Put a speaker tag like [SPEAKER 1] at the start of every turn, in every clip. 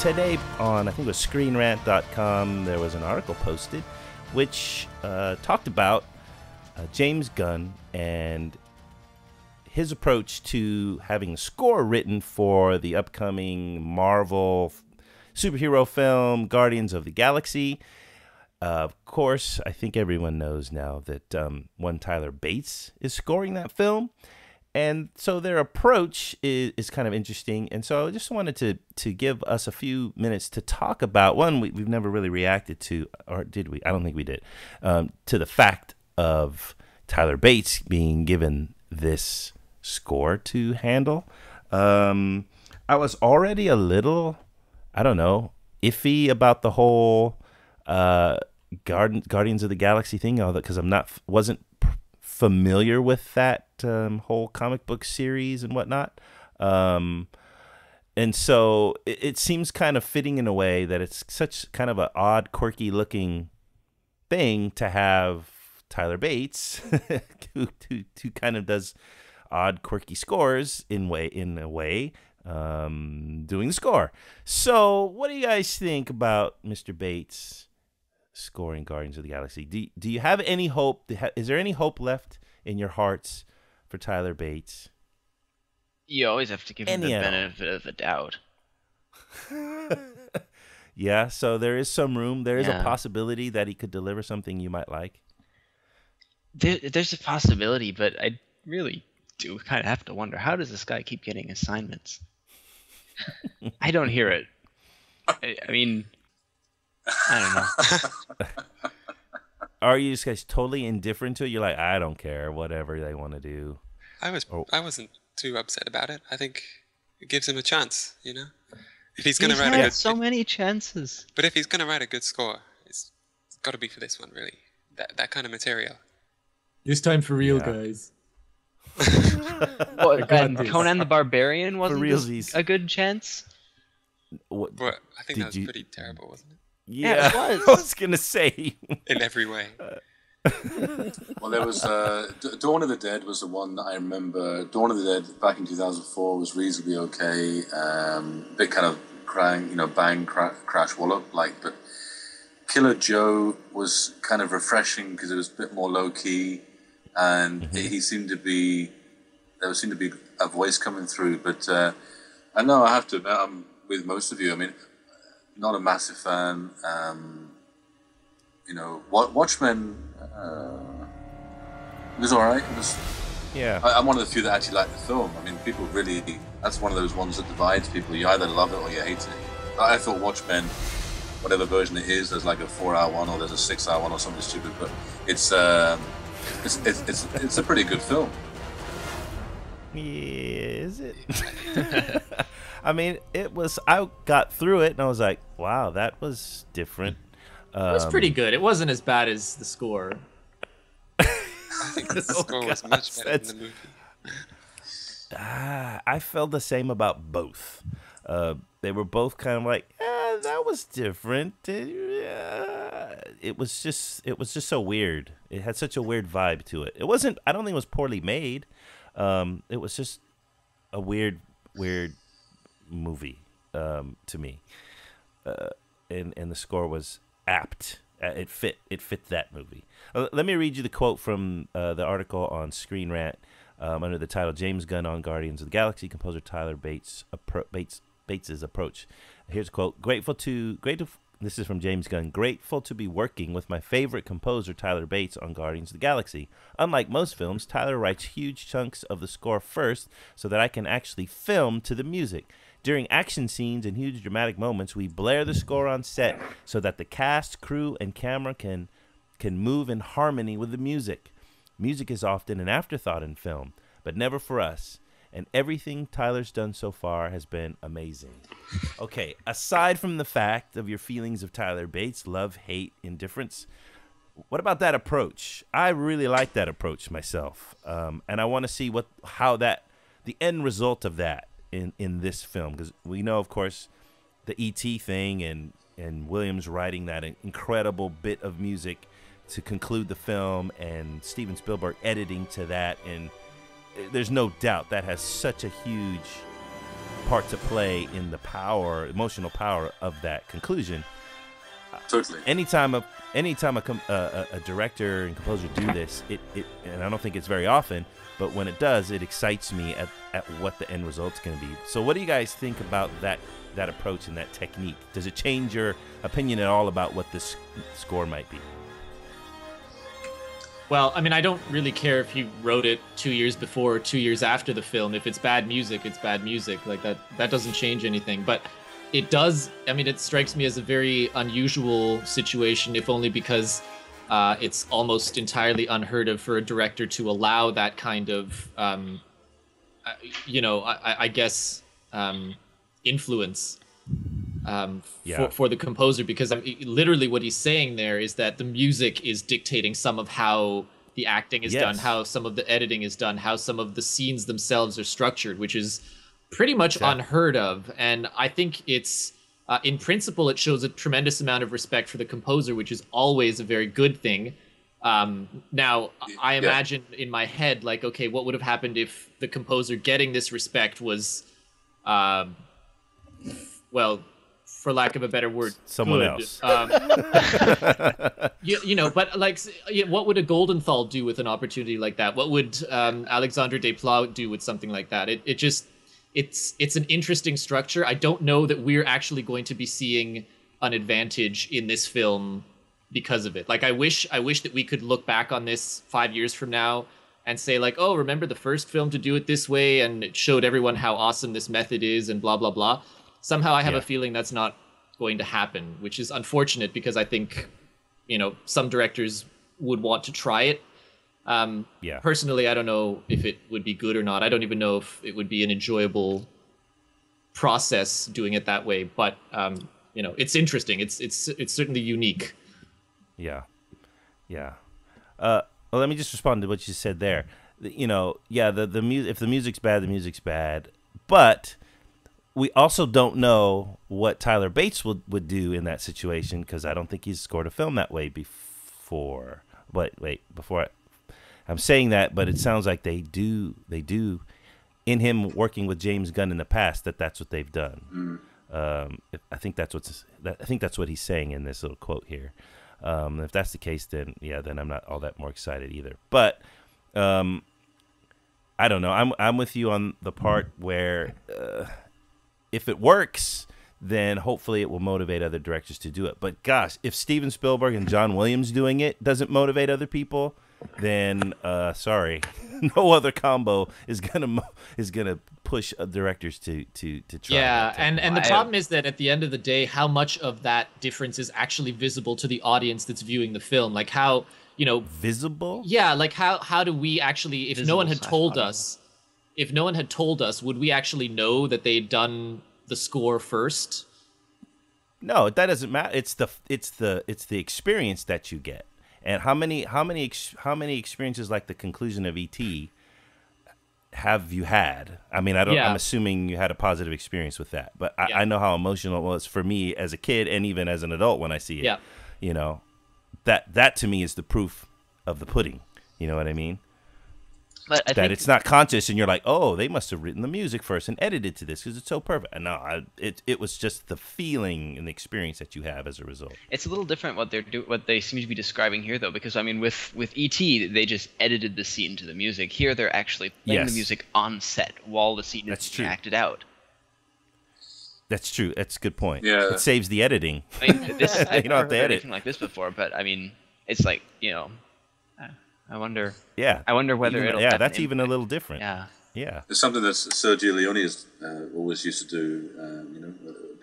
[SPEAKER 1] today on, I think it was ScreenRant.com, there was an article posted which talked about James Gunn and his approach to having a score written for the upcoming Marvel superhero film Guardians of the Galaxy. Of course, I think everyone knows now that one Tyler Bates is scoring that film. And so their approach is kind of interesting. And so I just wanted to give us a few minutes to talk about, one, we've never really reacted to, or did we? I don't think we did, to the fact of Tyler Bates being given this score to handle. I was already a little, I don't know, iffy about the whole Guardians of the Galaxy thing, because wasn't familiar with that whole comic book series and whatnot. And so it seems kind of fitting in a way that it's such kind of an odd, quirky looking thing to have Tyler Bates, who kind of does odd, quirky scores in a way, doing the score. So what do you guys think about Mr. Bates scoring Guardians of the Galaxy? Do you have any hope? Is there any hope left in your hearts for Tyler Bates?
[SPEAKER 2] You always have to give him the benefit of the doubt.
[SPEAKER 1] Yeah, so there is some room. There is a possibility that he could deliver something you might like.
[SPEAKER 2] There's a possibility, but I really do kind of have to wonder, how does this guy keep getting assignments? I don't hear it. I mean, I don't know.
[SPEAKER 1] Are you guys totally indifferent to it? You're like, I don't care, whatever they want to do.
[SPEAKER 3] I wasn't too upset about it. I think it gives him a chance, you know. If he's gonna write
[SPEAKER 2] many chances.
[SPEAKER 3] But if he's gonna write a good score, it's got to be for this one, really. That kind of material.
[SPEAKER 4] This time for real, guys.
[SPEAKER 2] And Conan the Barbarian wasn't a good chance?
[SPEAKER 3] Well, I think that was pretty terrible, wasn't it?
[SPEAKER 1] Yeah, it was. I was going to say.
[SPEAKER 3] In every way.
[SPEAKER 5] Well, there was Dawn of the Dead was the one that I remember. Dawn of the Dead back in 2004 was reasonably okay. Bit kind of bang, crash, wallop, but Killer Joe was kind of refreshing because it was a bit more low key, and there seemed to be a voice coming through. But I know I have to admit, I'm with most of you. I mean, not a massive fan. Watchmen it was all right. It was.
[SPEAKER 1] Yeah.
[SPEAKER 5] I'm one of the few that actually like the film. I mean, people really. That's one of those ones that divides people. You either love it or you hate it. I thought Watchmen, whatever version it is, there's like a 4-hour one or there's a 6-hour one or something stupid, but it's a pretty good film.
[SPEAKER 1] Is it? I mean, it was. I got through it and I was like, "Wow, that was different."
[SPEAKER 4] It was pretty good. It wasn't as bad as the score.
[SPEAKER 3] I think the score was much better than the movie.
[SPEAKER 1] I felt the same about both. They were both kind of like, that was different. It was just so weird. It had such a weird vibe to it. It wasn't. I don't think it was poorly made. It was just a weird movie to me, and the score was apt. It fit that movie. Let me read you the quote from the article on Screen Rant under the title "James Gunn on Guardians of the Galaxy." Composer Tyler Bates' approach. Here's a quote: This is from James Gunn. "Grateful to be working with my favorite composer, Tyler Bates, on Guardians of the Galaxy. Unlike most films, Tyler writes huge chunks of the score first so that I can actually film to the music. During action scenes and huge dramatic moments, we blare the score on set so that the cast, crew, and camera can move in harmony with the music. Music is often an afterthought in film, but never for us. And everything Tyler's done so far has been amazing." Okay, aside from the fact of your feelings of Tyler Bates, love, hate, indifference, what about that approach? I really like that approach myself, and I want to see how the end result of that in this film, because we know, of course, the E.T. thing and Williams writing that incredible bit of music to conclude the film, and Steven Spielberg editing to that, and there's no doubt that has such a huge part to play in the emotional power of that conclusion.
[SPEAKER 5] Totally.
[SPEAKER 1] Anytime a director and composer do this, it and I don't think it's very often, but when it does, it excites me at what the end result's going to be. So what do you guys think about that approach and that technique? Does it change your opinion at all about what this score might be?
[SPEAKER 4] Well, I mean, I don't really care if you wrote it 2 years before or 2 years after the film. If it's bad music, it's bad music. Like that doesn't change anything. But it does. I mean, it strikes me as a very unusual situation, if only because it's almost entirely unheard of for a director to allow that kind of, I guess, influence for the composer. Because literally what he's saying there is that the music is dictating some of how the acting is done, how some of the editing is done, how some of the scenes themselves are structured, which is pretty much unheard of. And I think it's, in principle, it shows a tremendous amount of respect for the composer, which is always a very good thing. Now, I imagine in my head, like, okay, what would have happened if the composer getting this respect was, well, for lack of a better word,
[SPEAKER 1] someone
[SPEAKER 4] good.
[SPEAKER 1] else.
[SPEAKER 4] But like, what would a Goldenthal do with an opportunity like that? What would Alexandre Desplat do with something like that? It's an interesting structure. I don't know that we're actually going to be seeing an advantage in this film because of it. Like, I wish that we could look back on this 5 years from now and say, like, oh, remember the first film to do it this way, and it showed everyone how awesome this method is, and blah, blah, blah. Somehow I have a feeling that's not going to happen, which is unfortunate because I think, some directors would want to try it. Personally, I don't know if it would be good or not. I don't even know if it would be an enjoyable process doing it that way. But it's interesting. It's certainly unique.
[SPEAKER 1] Yeah. Well, let me just respond to what you said there. The music. If the music's bad, the music's bad. But we also don't know what Tyler Bates would do in that situation, because I don't think he's scored a film that way before. I'm saying that, but it sounds like they do. In him working with James Gunn in the past, that's what they've done. I think that's what he's saying in this little quote here. If that's the case, then I'm not all that more excited either. But I don't know. I'm with you on the part where if it works, then hopefully it will motivate other directors to do it. But gosh, if Steven Spielberg and John Williams doing it doesn't motivate other people, then sorry, no other combo is gonna push directors to try.
[SPEAKER 4] Yeah, and the problem is that at the end of the day, how much of that difference is actually visible to the audience that's viewing the film? Like how
[SPEAKER 1] visible? Yeah,
[SPEAKER 4] like how do we actually, if no one had told us, would we actually know that they'd done the score first?
[SPEAKER 1] No, that doesn't matter. It's the experience that you get. And how many experiences like the conclusion of E.T. have you had? I mean, I'm assuming you had a positive experience with that, but I know how emotional it was for me as a kid and even as an adult when I see it. Yeah. That to me is the proof of the pudding. You know what I mean?
[SPEAKER 2] But I think
[SPEAKER 1] it's not conscious, and you're like, oh, they must have written the music first and edited to this because it's so perfect. And no, it was just the feeling and the experience that you have as a result.
[SPEAKER 2] It's a little different what they seem to be describing here, though, because I mean, with E.T., they just edited the scene to the music. Here, they're actually playing the music on set while the scene is being acted out.
[SPEAKER 1] That's true. That's a good point.
[SPEAKER 5] Yeah.
[SPEAKER 1] It saves the editing.
[SPEAKER 2] I mean, I've never heard anything like this before, but I mean, it's like, I wonder.
[SPEAKER 1] Yeah.
[SPEAKER 2] I wonder whether it'll.
[SPEAKER 1] Yeah, that's even a little different.
[SPEAKER 2] Yeah.
[SPEAKER 1] Yeah.
[SPEAKER 5] It's something that Sergio Leone has always used to do.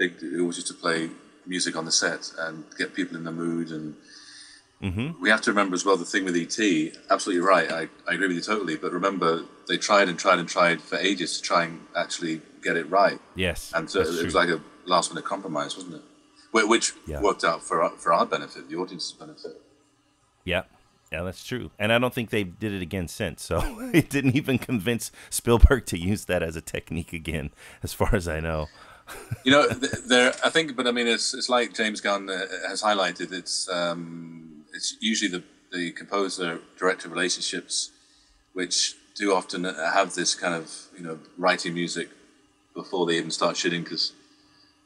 [SPEAKER 5] He always used to play music on the set and get people in the mood. And we have to remember as well the thing with E.T. Absolutely right. I agree with you totally. But remember, they tried and tried and tried for ages to try and actually get it right.
[SPEAKER 1] Yes.
[SPEAKER 5] And so it was like a last-minute compromise, wasn't it? Which worked out for our benefit, the audience's benefit.
[SPEAKER 1] Yeah. Yeah, that's true. And I don't think they did it again since. So it didn't even convince Spielberg to use that as a technique again, as far as I know.
[SPEAKER 5] I think, but I mean, it's like James Gunn has highlighted. It's usually the composer-director relationships, which do often have this kind of, writing music before they even start shooting, because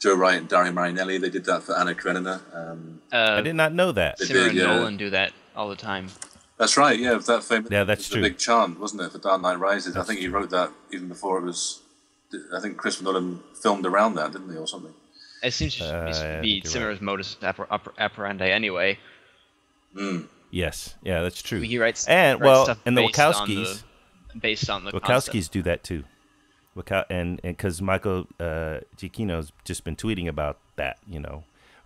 [SPEAKER 5] Joe Wright and Dario Marinelli, they did that for Anna Karenina.
[SPEAKER 1] I did not know that.
[SPEAKER 2] Simmer and
[SPEAKER 5] yeah.
[SPEAKER 2] Nolan do that all the time.
[SPEAKER 5] That's right, yeah. That famous,
[SPEAKER 1] Yeah, that's
[SPEAKER 5] it was
[SPEAKER 1] true.
[SPEAKER 5] The big chant, wasn't it, for Dark Knight Rises?
[SPEAKER 1] That's
[SPEAKER 5] I think he
[SPEAKER 1] true.
[SPEAKER 5] wrote that even before it was. I think Christopher Nolan filmed around that, didn't he, or something?
[SPEAKER 2] It seems to
[SPEAKER 1] I
[SPEAKER 2] be
[SPEAKER 1] think you're
[SPEAKER 2] Simmer's modus operandi anyway.
[SPEAKER 1] Yes, yeah, that's true.
[SPEAKER 2] He writes
[SPEAKER 1] and
[SPEAKER 2] writes
[SPEAKER 1] well,
[SPEAKER 2] stuff
[SPEAKER 1] and the
[SPEAKER 2] based on
[SPEAKER 1] Wachowskis.
[SPEAKER 2] based on the
[SPEAKER 1] Wachowskis
[SPEAKER 2] concept.
[SPEAKER 1] do that too. And because Michael Giacchino's just been tweeting about that,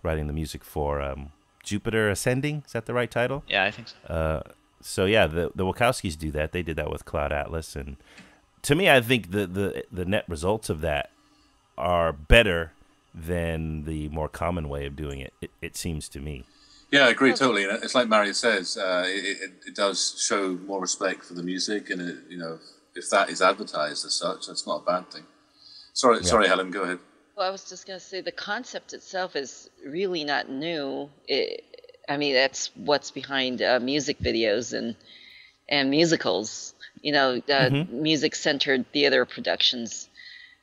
[SPEAKER 1] writing the music for Jupiter Ascending. Is that the right title?
[SPEAKER 2] Yeah, I think so.
[SPEAKER 1] So yeah, the Wachowskis do that. They did that with Cloud Atlas, and to me, I think the net results of that are better than the more common way of doing it. It seems to me.
[SPEAKER 5] Yeah, I agree totally. And it's like Mario says, it does show more respect for the music, and if that is advertised as such, that's not a bad thing. Sorry, Helen, go ahead.
[SPEAKER 6] Well, I was just going to say the concept itself is really not new. That's what's behind music videos and musicals. Music-centered theater productions.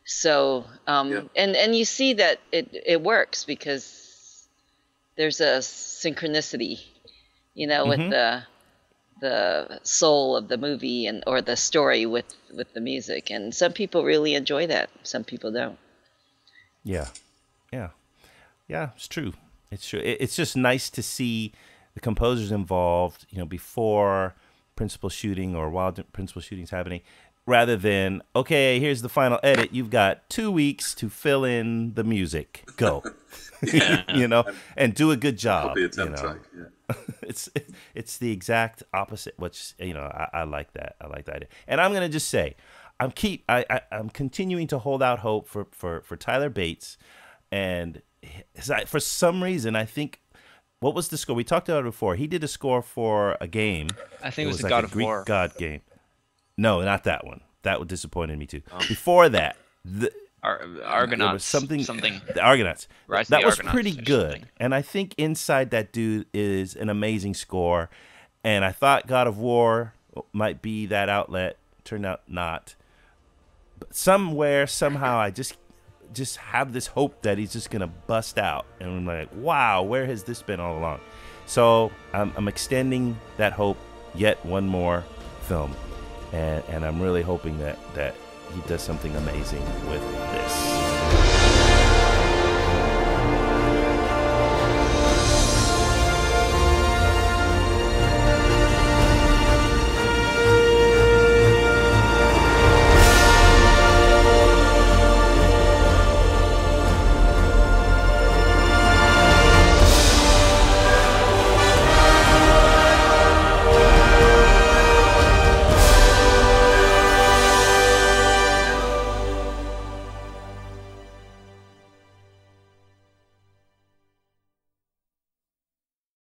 [SPEAKER 6] So, and you see that it works because there's a synchronicity, with the soul of the movie or the story with the music, and some people really enjoy that. Some people don't.
[SPEAKER 1] Yeah. It's true. It's true. It's just nice to see the composers involved, before principal shooting or while principal shooting's happening, rather than, okay, here's the final edit. You've got 2 weeks to fill in the music. Go. And do a good job.
[SPEAKER 5] Probably a temp track, yeah.
[SPEAKER 1] It's the exact opposite, which I like that. I like that idea. And I'm gonna just say, I'm continuing to hold out hope for Tyler Bates, and for some reason I think, what was the score? We talked about it before. He did a score for a game.
[SPEAKER 2] I think it was
[SPEAKER 1] like
[SPEAKER 2] God
[SPEAKER 1] a
[SPEAKER 2] of
[SPEAKER 1] Greek
[SPEAKER 2] War.
[SPEAKER 1] god game. No, not that one. That one disappointed me too. Before that,
[SPEAKER 2] Argonauts.
[SPEAKER 1] there was something. The Argonauts.
[SPEAKER 2] Rise of
[SPEAKER 1] That
[SPEAKER 2] the
[SPEAKER 1] was
[SPEAKER 2] Argonauts
[SPEAKER 1] pretty
[SPEAKER 2] or
[SPEAKER 1] good.
[SPEAKER 2] something.
[SPEAKER 1] And I think inside that dude is an amazing score. And I thought God of War might be that outlet. Turned out not. But somewhere, somehow, I just have this hope that he's just gonna bust out, and I'm like, wow, where has this been all along? So I'm extending that hope yet one more film, and I'm really hoping that he does something amazing with this.